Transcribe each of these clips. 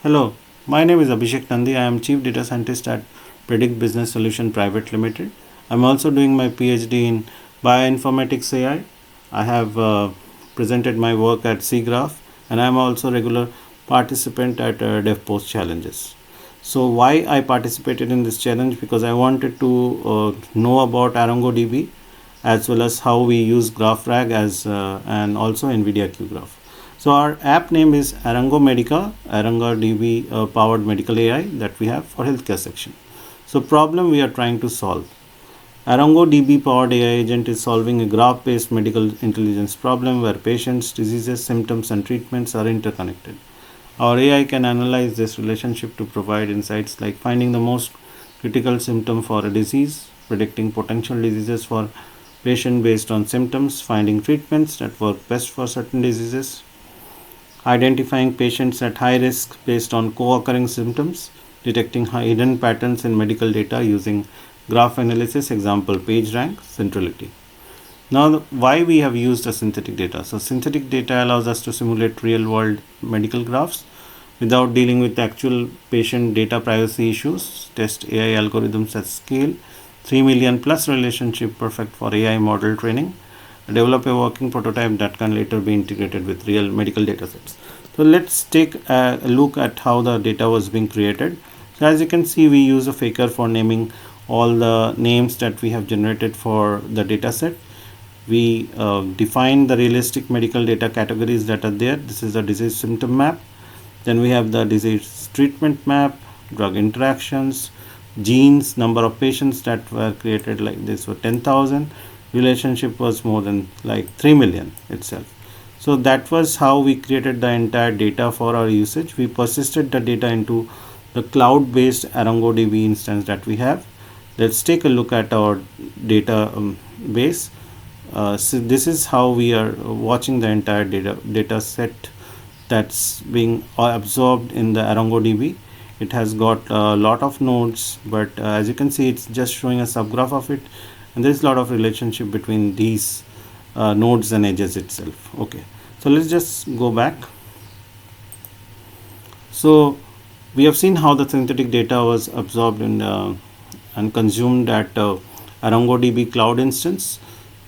Hello, my name is Abhishek Nandi. I am Chief Data Scientist at Predict Business Solution Private Limited. I'm also doing my PhD in Bioinformatics AI. I have presented my work at CGraph, and I'm also a regular participant at DevPost challenges. So why I participated in this challenge? Because I wanted to know about ArangoDB as well as how we use GraphRag as and also NVIDIA QGraph. So our app name is ArangoMedica, ArangoDB-powered medical AI that we have for healthcare section. So problem we are trying to solve. ArangoDB-powered AI agent is solving a graph-based medical intelligence problem where patients, diseases, symptoms and treatments are interconnected. Our AI can analyze this relationship to provide insights like finding the most critical symptom for a disease, predicting potential diseases for patient based on symptoms, finding treatments that work best for certain diseases, identifying patients at high risk based on co-occurring symptoms, detecting hidden patterns in medical data using graph analysis, example PageRank, centrality. Now, why we have used a synthetic data? So synthetic data allows us to simulate real world medical graphs without dealing with actual patient data privacy issues, test AI algorithms at scale, 3 million plus relationship perfect for AI model training, develop a working prototype that can later be integrated with real medical data sets. So let's take a look at how the data was being created. So as you can see, we use a faker for naming all the names that we have generated for the data set. We define the realistic medical data categories that are there. This is the disease symptom map. Then we have the disease treatment map, drug interactions, genes, number of patients that were created like this were 10,000. Relationship was more than like 3 million itself. So that was how we created the entire data for our usage. We persisted the data into the cloud-based ArangoDB instance that we have. Let's take a look at our data base. So this is how we are watching the entire data set that's being absorbed in the ArangoDB. It has got a lot of nodes, but as you can see, it's just showing a subgraph of it, and there's a lot of relationship between these nodes and edges itself. Okay, so let's just go back. So we have seen how the synthetic data was absorbed in and consumed at ArangoDB cloud instance.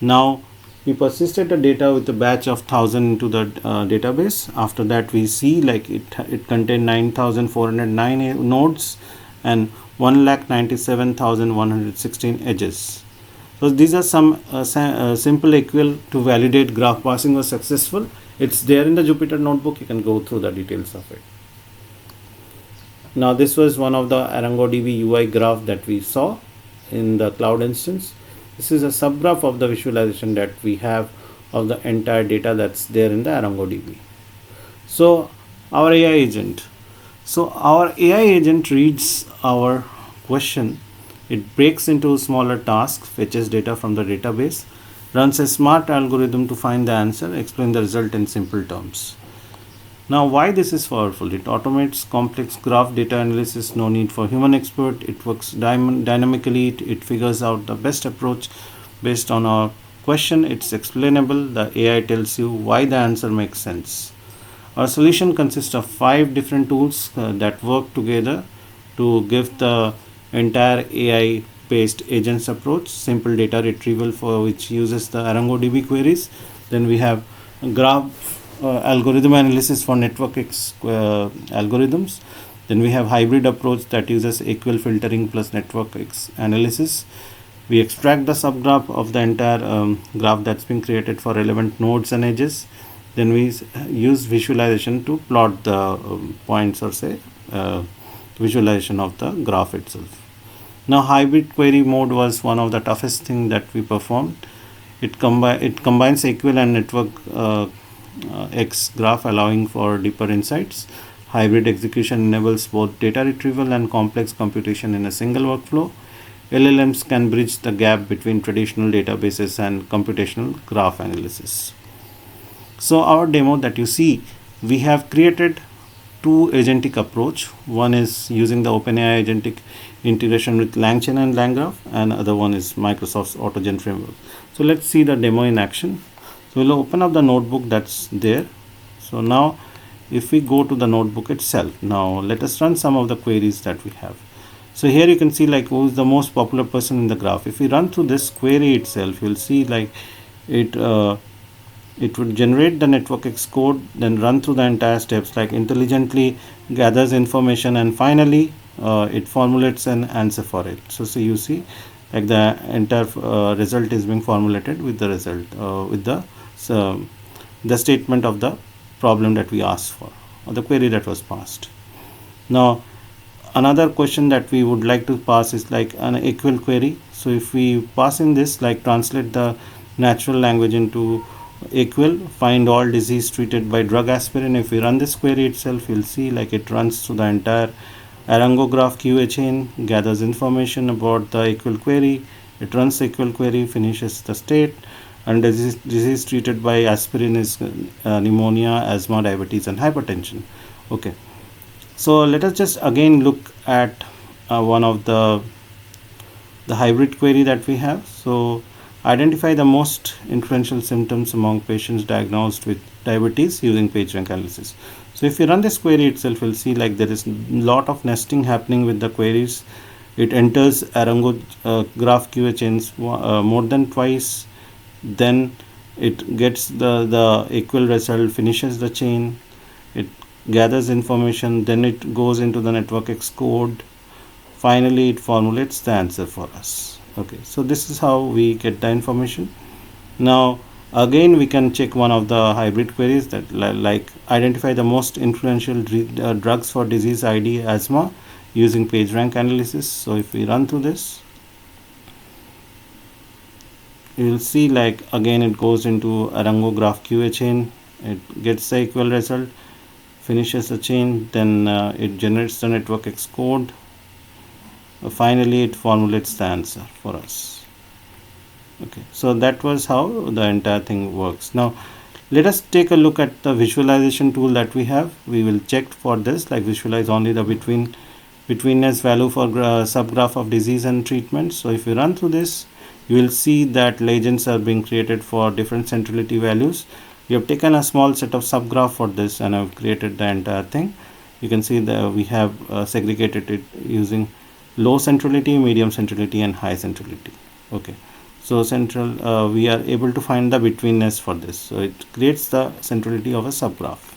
Now we persisted the data with a batch of 1000 into the database. After that, we see like it contained 9409 nodes and 1,97,116 edges. So these are some simple equal to validate graph parsing was successful. It's there in the Jupyter notebook. You can go through the details of it. Now this was one of the ArangoDB UI graph that we saw in the cloud instance. This is a subgraph of the visualization that we have of the entire data that's there in the ArangoDB. So our AI agent. So our AI agent reads our question. It breaks into smaller tasks, fetches data from the database, runs a smart algorithm to find the answer, explain the result in simple terms. Now, why this is powerful? It automates complex graph data analysis, no need for human expert. It works dynamically. It figures out the best approach based on our question. It's explainable. The AI tells you why the answer makes sense. Our solution consists of 5 different tools that work together to give the entire AI based agents approach. Simple data retrieval, for which uses the ArangoDB queries. Then we have graph algorithm analysis for network algorithms. Then we have hybrid approach that uses equal filtering plus network analysis. We extract the subgraph of the entire graph that's been created for relevant nodes and edges. Then we use visualization to plot the points or say visualization of the graph itself. Now hybrid query mode was one of the toughest thing that we performed. It combines equal and network X graph, allowing for deeper insights. Hybrid execution enables both data retrieval and complex computation in a single workflow. LLMs can bridge the gap between traditional databases and computational graph analysis. So our demo that you see, we have created 2 agentic approach. One is using the OpenAI agentic integration with LangChain and LangGraph, and other one is Microsoft's AutoGen framework. So let's see the demo in action. So we'll open up the notebook that's there. So now if we go to the notebook itself. Now let us run some of the queries that we have. So here you can see like who is the most popular person in the graph. If we run through this query itself, you'll see like it it would generate the network X code, then run through the entire steps, like intelligently gathers information, and finally it formulates an answer for it. So you see like the entire result is being formulated with the result with the statement of the problem that we asked for, or the query that was passed. Now another question that we would like to pass is like an equal query. So if we pass in this, like translate the natural language into equal, find all disease treated by drug aspirin. If we run this query itself, you'll see like it runs through the entire Arango graph QA chain, gathers information about the equal query, it runs the equal query, finishes the state, and disease treated by aspirin is pneumonia, asthma, diabetes, and hypertension. Okay, so let us just again look at one of the hybrid query that we have. So identify the most influential symptoms among patients diagnosed with diabetes using PageRank analysis. So if you run this query itself, you'll see like there is a lot of nesting happening with the queries. It enters Arango graph QA chains more than twice, then it gets the equal result, finishes the chain, it gathers information, then it goes into the network X code, finally it formulates the answer for us. Okay, so this is how we get the information. Now again we can check one of the hybrid queries that like identify the most influential drugs for disease ID asthma using PageRank analysis. So if we run through this, you will see like again it goes into Arango graph QA chain, it gets the equal result, finishes the chain, then it generates the network X code, finally it formulates the answer for us. Okay, so that was how the entire thing works. Now let us take a look at the visualization tool that we have. We will check for this, like visualize only the betweenness value for subgraph of disease and treatment. So if you run through this, you will see that legends are being created for different centrality values. We have taken a small set of subgraph for this and I've created the entire thing. You can see that we have segregated it using low centrality, medium centrality, and high centrality. Okay, so central we are able to find the betweenness for this, so it creates the centrality of a subgraph.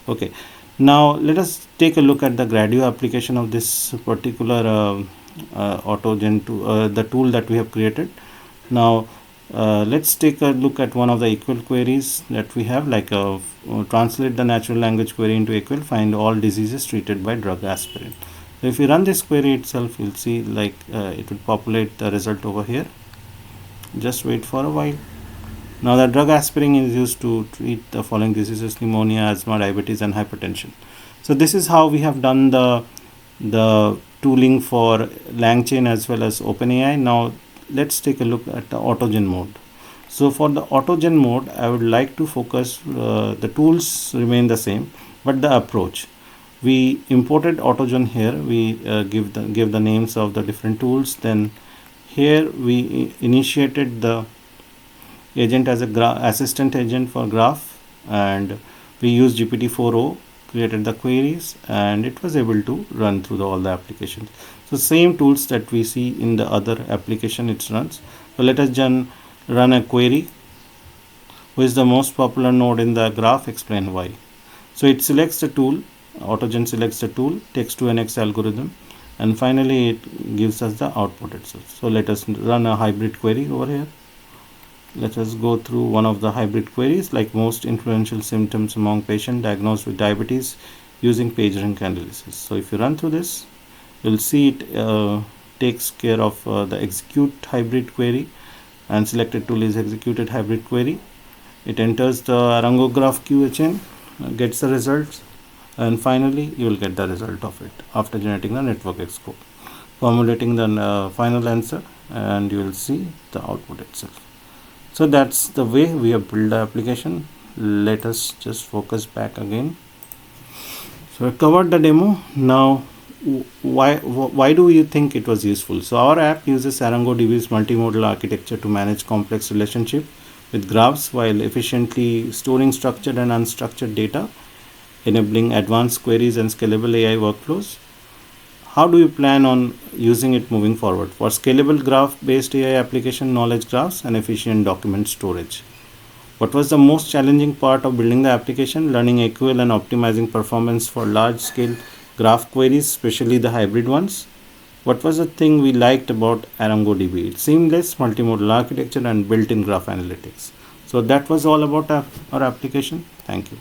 Okay, now let us take a look at the Gradio application of this particular autogen to the tool that we have created. Now let's take a look at one of the equal queries that we have, like translate the natural language query into equal, find all diseases treated by drug aspirin. So if you run this query itself, you'll see like it will populate the result over here. Just wait for a while. Now the drug aspirin is used to treat the following diseases: pneumonia, asthma, diabetes, and hypertension. So this is how we have done the tooling for LangChain as well as OpenAI. Now let's take a look at the autogen mode. So for the autogen mode, I would like to focus the tools remain the same, but the approach. We imported autogen here. We give the names of the different tools. Then here we initiated the agent as a assistant agent for graph, and we used GPT-4o, created the queries, and it was able to run through all the applications. So same tools that we see in the other application it runs. So let us run a query. Who is the most popular node in the graph? Explain why. So it selects the tool. Autogen selects the tool, takes to an X algorithm, and finally it gives us the output itself. So let us run a hybrid query over here. Let us go through one of the hybrid queries, like most influential symptoms among patients diagnosed with diabetes using PageRank analysis. So if you run through this, you'll see it takes care of the execute hybrid query, and selected tool is executed hybrid query. It enters the Arango graph QA chain, gets the results, and finally you will get the result of it after generating the network X code, formulating the final answer, and you will see the output itself. So that's the way we have built the application. Let us just focus back again. So I covered the demo. Now why do you think it was useful? So our app uses ArangoDB's multimodal architecture to manage complex relationship with graphs while efficiently storing structured and unstructured data. enabling advanced queries and scalable AI workflows. How do you plan on using it moving forward? For scalable graph-based AI application, knowledge graphs, and efficient document storage. What was the most challenging part of building the application? Learning SQL and optimizing performance for large-scale graph queries, especially the hybrid ones. What was the thing we liked about ArangoDB? It's seamless, multimodal architecture, and built-in graph analytics. So that was all about our application. Thank you.